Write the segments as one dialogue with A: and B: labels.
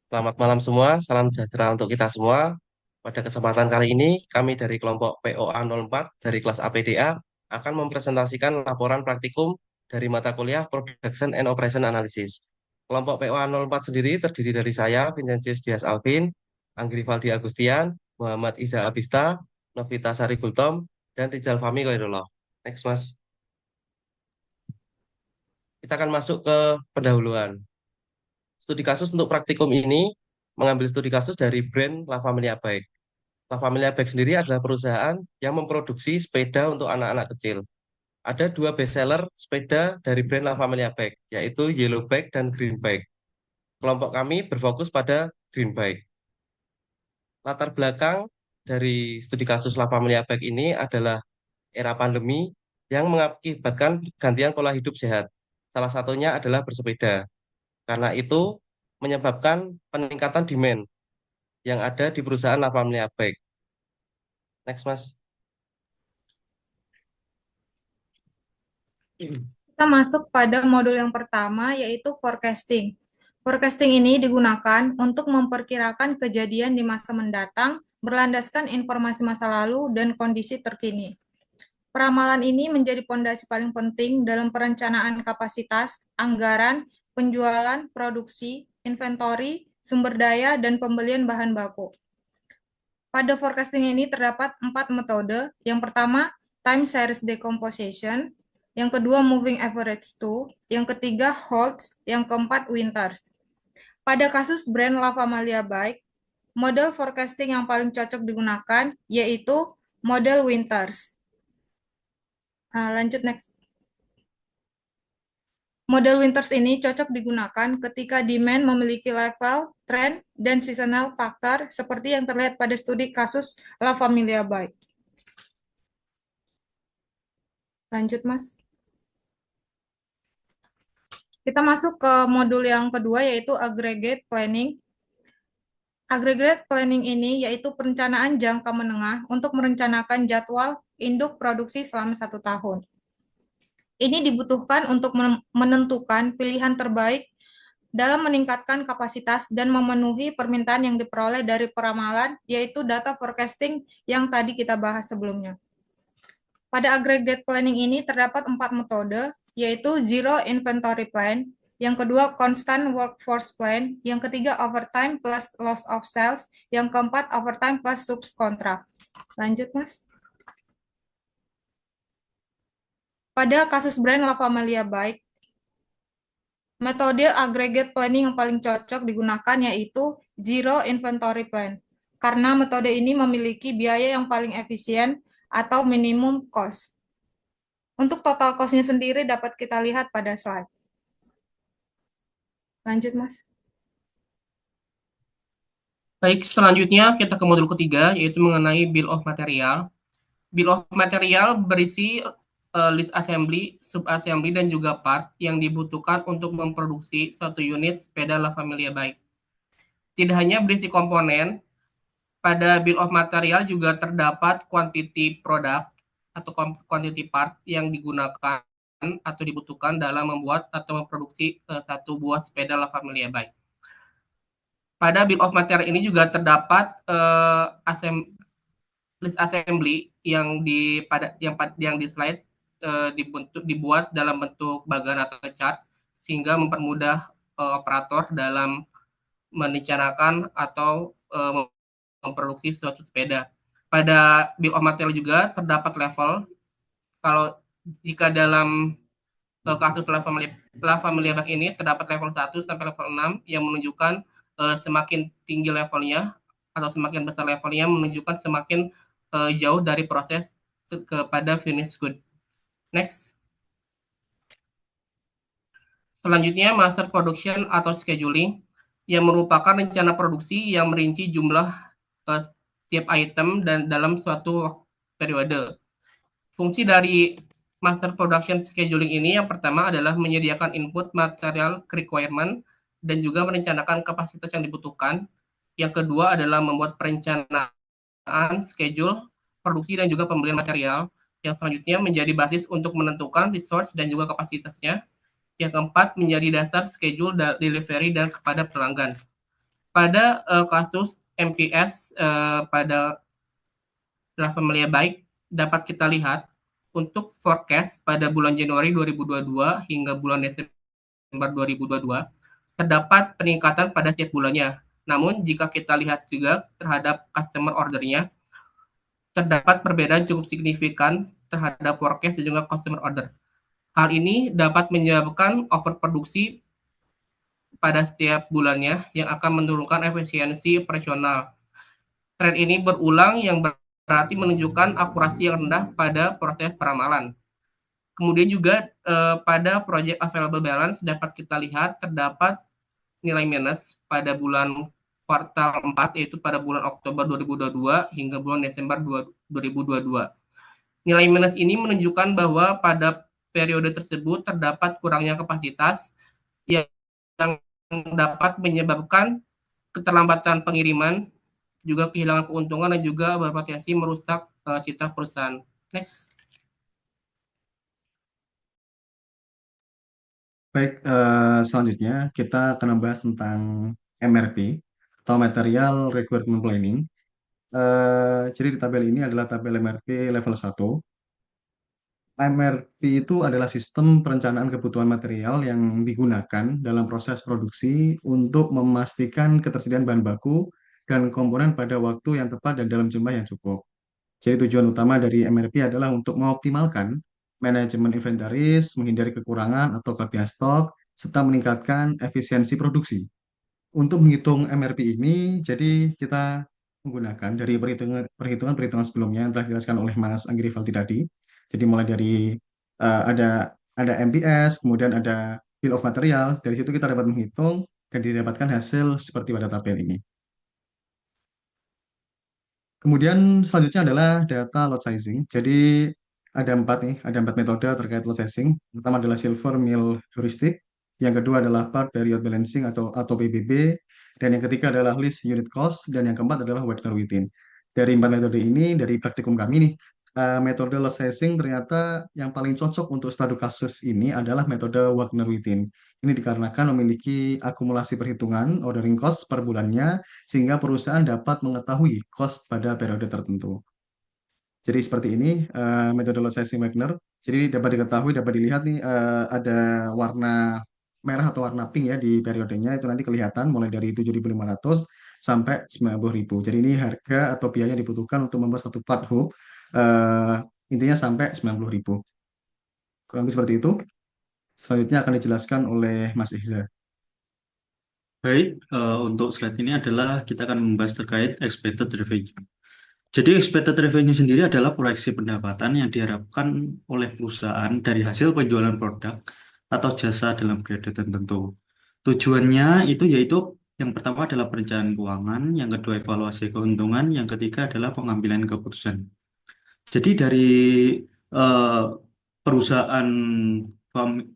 A: Selamat malam semua, salam sejahtera untuk kita semua. Pada kesempatan kali ini, kami dari kelompok POA 04 dari kelas APDA akan mempresentasikan laporan praktikum dari mata kuliah Production and Operation Analysis. Kelompok POA 04 sendiri terdiri dari saya, Vincentius Dias Alvin, Anggrivaldi Agustian, Muhammad Iza Abista, Novita Sari Gultom, dan Rizal Fahmi Khairullah. Next, Mas. Kita akan masuk ke pendahuluan. Studi kasus untuk praktikum ini mengambil studi kasus dari brand La Familia Bike. La Familia Bike sendiri adalah perusahaan yang memproduksi sepeda untuk anak-anak kecil. Ada dua bestseller sepeda dari brand La Familia Bike, yaitu Yellow Bike dan Green Bike. Kelompok kami berfokus pada Green Bike. Latar belakang dari studi kasus La Familia Bike ini adalah era pandemi yang mengakibatkan gantian pola hidup sehat. Salah satunya adalah bersepeda. Karena itu menyebabkan peningkatan demand yang ada di perusahaan La Familia Bike. Next, Mas.
B: Kita masuk pada modul yang pertama, yaitu forecasting. Forecasting ini digunakan untuk memperkirakan kejadian di masa mendatang berlandaskan informasi masa lalu dan kondisi terkini. Peramalan ini menjadi pondasi paling penting dalam perencanaan kapasitas, anggaran, penjualan, produksi, inventory, sumber daya, dan pembelian bahan baku. Pada forecasting ini terdapat 4 metode. Yang pertama, time series decomposition. Yang kedua, moving average 2. Yang ketiga, Holtz. Yang keempat, Winters. Pada kasus brand La Familia Bike, model forecasting yang paling cocok digunakan yaitu model Winters. Lanjut next. Model Winters ini cocok digunakan ketika demand memiliki level, trend, dan seasonal faktor seperti yang terlihat pada studi kasus La Familia Bike. Lanjut, Mas. Kita masuk ke modul yang kedua, yaitu aggregate planning. Aggregate planning ini yaitu perencanaan jangka menengah untuk merencanakan jadwal induk produksi selama 1 tahun. Ini dibutuhkan untuk menentukan pilihan terbaik dalam meningkatkan kapasitas dan memenuhi permintaan yang diperoleh dari peramalan, yaitu data forecasting yang tadi kita bahas sebelumnya. Pada aggregate planning ini terdapat 4 metode, yaitu Zero Inventory Plan, yang kedua Constant Workforce Plan, yang ketiga Overtime plus Loss of Sales, yang keempat Overtime plus Subcontract. Lanjut, Mas. Pada kasus brand La Familia Bike, metode aggregate planning yang paling cocok digunakan yaitu Zero Inventory Plan, karena metode ini memiliki biaya yang paling efisien atau minimum cost. Untuk total cost-nya sendiri dapat kita lihat pada slide. Lanjut, Mas.
C: Baik, selanjutnya kita ke modul ketiga, yaitu mengenai Bill of Material. Bill of Material berisi list assembly, subassembly, dan juga part yang dibutuhkan untuk memproduksi satu unit sepeda La Familia Bike. Tidak hanya berisi komponen, pada Bill of Material juga terdapat quantity product atau quantity part yang digunakan atau dibutuhkan dalam membuat atau memproduksi satu buah sepeda La Familia Bike. Pada Bill of Material ini juga terdapat list assembly yang di slide dibuat dalam bentuk bagan atau chart sehingga mempermudah operator dalam merencanakan atau memproduksi suatu sepeda. Pada bill of material juga terdapat level. Kalau jika dalam kasus La Familia Bike ini terdapat level 1 sampai level 6 yang menunjukkan semakin tinggi levelnya atau semakin besar levelnya menunjukkan semakin jauh dari proses kepada finish good. Next. Selanjutnya, master production atau scheduling yang merupakan rencana produksi yang merinci jumlah setiap item dan dalam suatu periode. Fungsi dari master production scheduling ini yang pertama adalah menyediakan input material requirement dan juga merencanakan kapasitas yang dibutuhkan. Yang kedua adalah membuat perencanaan schedule produksi dan juga pembelian material. Yang selanjutnya menjadi basis untuk menentukan resource dan juga kapasitasnya. Yang keempat menjadi dasar schedule delivery dan kepada pelanggan. pada kasus MPS pada La Familia baik dapat kita lihat untuk forecast pada bulan Januari 2022 hingga bulan Desember 2022 terdapat peningkatan pada setiap bulannya. Namun jika kita lihat juga terhadap customer ordernya, terdapat perbedaan cukup signifikan terhadap forecast dan juga customer order. Hal ini dapat menyebabkan overproduksi pada setiap bulannya yang akan menurunkan efisiensi operasional. Tren ini berulang yang berarti menunjukkan akurasi yang rendah pada proses peramalan. Kemudian juga pada project available balance dapat kita lihat terdapat nilai minus pada bulan kuartal 4 yaitu pada bulan Oktober 2022 hingga bulan Desember 2022. Nilai minus ini menunjukkan bahwa pada periode tersebut terdapat kurangnya kapasitas yang dapat menyebabkan keterlambatan pengiriman, juga kehilangan keuntungan dan juga berpotensi merusak citra perusahaan. Next.
D: Baik, selanjutnya kita akan membahas tentang MRP atau Material Requirement Planning. Jadi di tabel ini adalah tabel MRP level 1. MRP itu adalah sistem perencanaan kebutuhan material yang digunakan dalam proses produksi untuk memastikan ketersediaan bahan baku dan komponen pada waktu yang tepat dan dalam jumlah yang cukup. Jadi tujuan utama dari MRP adalah untuk mengoptimalkan manajemen inventaris, menghindari kekurangan atau kelebihan stok, serta meningkatkan efisiensi produksi. Untuk menghitung MRP ini, jadi kita menggunakan dari perhitungan-perhitungan sebelumnya yang telah dijelaskan oleh Mas Anggi Rivaldi tadi. Jadi mulai dari ada MPS, kemudian ada bill of material. Dari situ kita dapat menghitung dan didapatkan hasil seperti pada tabel ini. Kemudian selanjutnya adalah data load sizing. Jadi ada empat metode terkait load sizing. Pertama adalah silver mill heuristic, yang kedua adalah part period balancing atau PBB, dan yang ketiga adalah list unit cost, dan yang keempat adalah Wagner-Wittin. Dari empat metode ini, dari praktikum kami nih, metode load sizing ternyata yang paling cocok untuk studi kasus ini adalah metode Wagner-Wittin. Ini dikarenakan memiliki akumulasi perhitungan ordering cost per bulannya, sehingga perusahaan dapat mengetahui cost pada periode tertentu. Jadi seperti ini metode load sizing Wagner. Jadi dapat diketahui, dapat dilihat nih ada warna merah atau warna pink ya di periodenya, itu nanti kelihatan mulai dari 7.500 sampai 90.000. Jadi ini harga atau biaya yang dibutuhkan untuk membuat satu plat hub, intinya sampai 90.000. Kurang lebih seperti itu. Selanjutnya akan dijelaskan oleh Mas Ihza.
E: Baik, untuk slide ini adalah kita akan membahas terkait expected revenue. Jadi expected revenue sendiri adalah proyeksi pendapatan yang diharapkan oleh perusahaan dari hasil penjualan produk atau jasa dalam periode tertentu. Tujuannya itu yaitu yang pertama adalah perencanaan keuangan, yang kedua evaluasi keuntungan, yang ketiga adalah pengambilan keputusan. Jadi dari perusahaan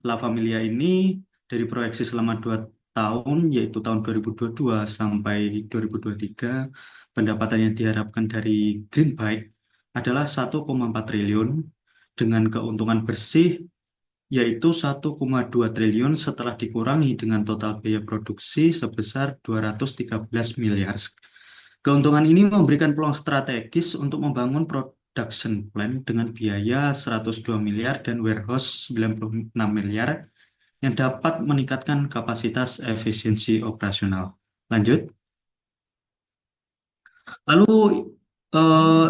E: La Familia ini dari proyeksi selama 2 tahun, yaitu tahun 2022 sampai 2023, pendapatan yang diharapkan dari Greenbike adalah 1,4 triliun dengan keuntungan bersih yaitu 1,2 triliun setelah dikurangi dengan total biaya produksi sebesar 213 miliar. Keuntungan ini memberikan peluang strategis untuk membangun production plan dengan biaya 102 miliar dan warehouse 96 miliar yang dapat meningkatkan kapasitas efisiensi operasional. Lanjut. Lalu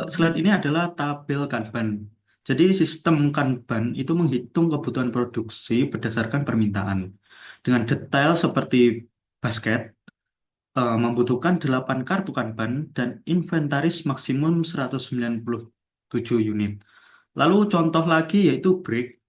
E: slide ini adalah tabel Kanban. Jadi sistem Kanban itu menghitung kebutuhan produksi berdasarkan permintaan. Dengan detail seperti basket, membutuhkan 8 kartu Kanban dan inventaris maksimum 197 unit. Lalu contoh lagi yaitu break,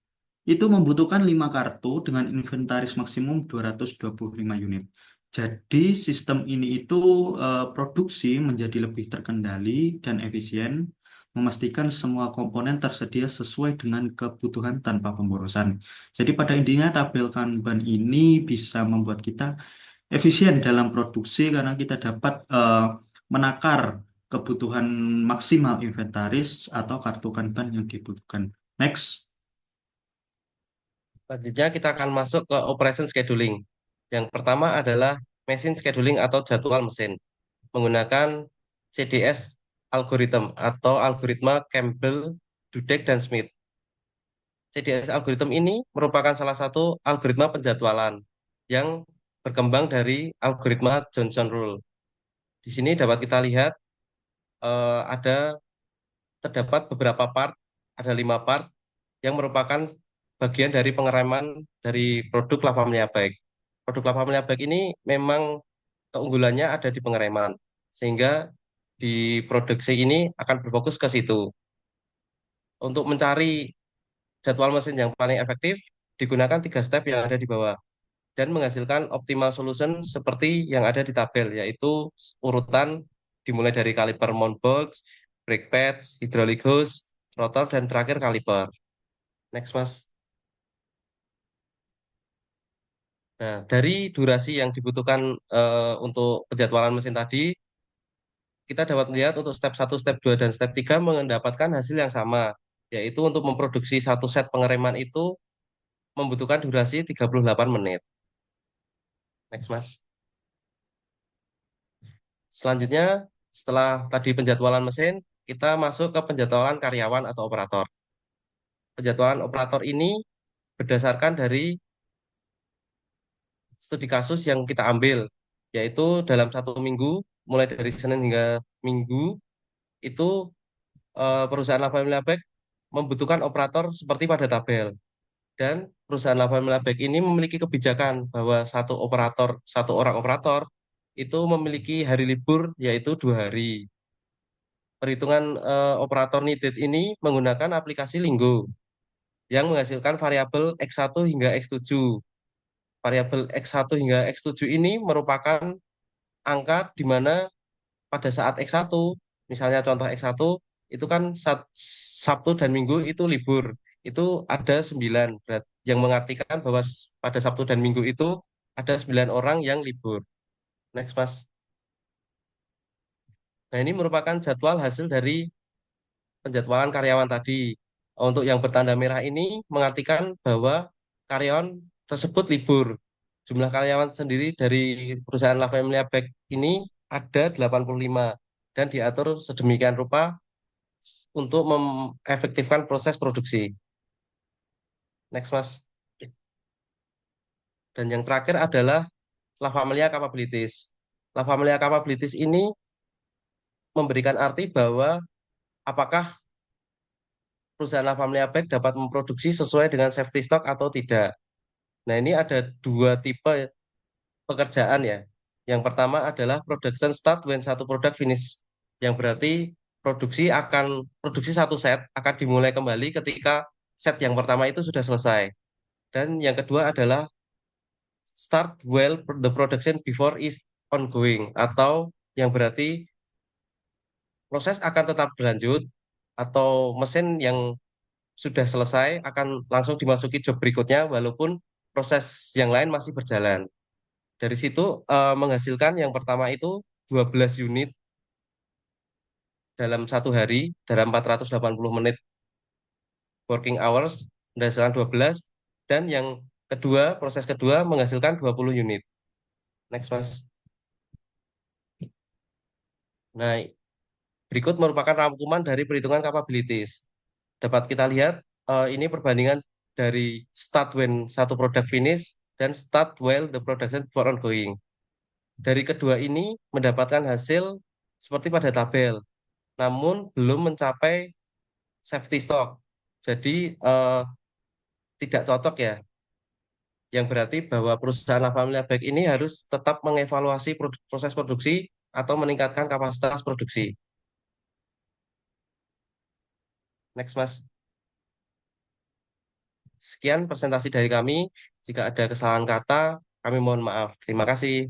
E: itu membutuhkan 5 kartu dengan inventaris maksimum 225 unit. Jadi sistem ini itu produksi menjadi lebih terkendali dan efisien, memastikan semua komponen tersedia sesuai dengan kebutuhan tanpa pemborosan. Jadi pada intinya tabel Kanban ini bisa membuat kita efisien dalam produksi karena kita dapat menakar kebutuhan maksimal inventaris atau kartu Kanban yang dibutuhkan. Next.
A: Selanjutnya kita akan masuk ke operation scheduling. Yang pertama adalah machine scheduling atau jadwal mesin menggunakan CDS algorithm atau algoritma Campbell, Dudek, dan Smith. CDS algorithm ini merupakan salah satu algoritma penjadwalan yang berkembang dari algoritma Johnson Rule. Di sini dapat kita lihat ada terdapat beberapa part, ada 5 part yang merupakan bagian dari pengereman dari produk lava meliabag. Produk lava meliabag ini memang keunggulannya ada di pengereman, sehingga di produksi ini akan berfokus ke situ. Untuk mencari jadwal mesin yang paling efektif, digunakan 3 step yang ada di bawah dan menghasilkan optimal solution seperti yang ada di tabel, yaitu urutan dimulai dari kaliper mount bolts, brake pads, hydraulic hose, rotor, dan terakhir kaliper. Next, Mas. Nah, dari durasi yang dibutuhkan untuk penjadwalan mesin tadi, kita dapat melihat untuk step 1, step 2, dan step 3 mendapatkan hasil yang sama, yaitu untuk memproduksi satu set pengereman itu membutuhkan durasi 38 menit. Next, Mas. Selanjutnya, setelah tadi penjadwalan mesin, kita masuk ke penjadwalan karyawan atau operator. Penjadwalan operator ini berdasarkan dari studi kasus yang kita ambil, yaitu dalam 1 minggu, mulai dari Senin hingga Minggu, itu perusahaan lava Milabag membutuhkan operator seperti pada tabel. Dan perusahaan lava Milabag ini memiliki kebijakan bahwa satu orang operator itu memiliki hari libur yaitu 2 hari. Perhitungan operator needed ini menggunakan aplikasi Linggo yang menghasilkan variabel X1 hingga X7. Variabel X1 hingga X7 ini merupakan angka di mana pada saat X1, misalnya contoh X1, itu kan Sabtu dan Minggu itu libur. Itu ada 9, yang mengartikan bahwa pada Sabtu dan Minggu itu ada 9 orang yang libur. Next, Mas. Nah, ini merupakan jadwal hasil dari penjadwalan karyawan tadi. Untuk yang bertanda merah ini mengartikan bahwa karyawan tersebut libur. Jumlah karyawan sendiri dari perusahaan La Famiglia Bag ini ada 85 dan diatur sedemikian rupa untuk mengefektifkan proses produksi. Next, Mas. Dan yang terakhir adalah La Familia Capabilities. La Familia Capabilities ini memberikan arti bahwa apakah perusahaan La Familia Bag dapat memproduksi sesuai dengan safety stock atau tidak. Nah, ini ada 2 tipe pekerjaan ya. Yang pertama adalah production start when satu produk finish, yang berarti produksi satu set akan dimulai kembali ketika set yang pertama itu sudah selesai. Dan yang kedua adalah start while the production before is ongoing, atau yang berarti proses akan tetap berlanjut atau mesin yang sudah selesai akan langsung dimasuki job berikutnya walaupun proses yang lain masih berjalan. Dari situ menghasilkan yang pertama itu 12 unit dalam 1 hari, dalam 480 menit working hours, menghasilkan 12, dan yang kedua, proses kedua menghasilkan 20 unit. Next, Mas. Nah, berikut merupakan rangkuman dari perhitungan capabilities. Dapat kita lihat, ini perbandingan dari start when satu produk finish dan start while the production for ongoing. Dari kedua ini mendapatkan hasil seperti pada tabel, namun belum mencapai safety stock. Jadi tidak cocok ya. Yang berarti bahwa perusahaan La Familia Bag ini harus tetap mengevaluasi proses produksi atau meningkatkan kapasitas produksi. Next, Mas. Sekian presentasi dari kami. Jika ada kesalahan kata, kami mohon maaf. Terima kasih.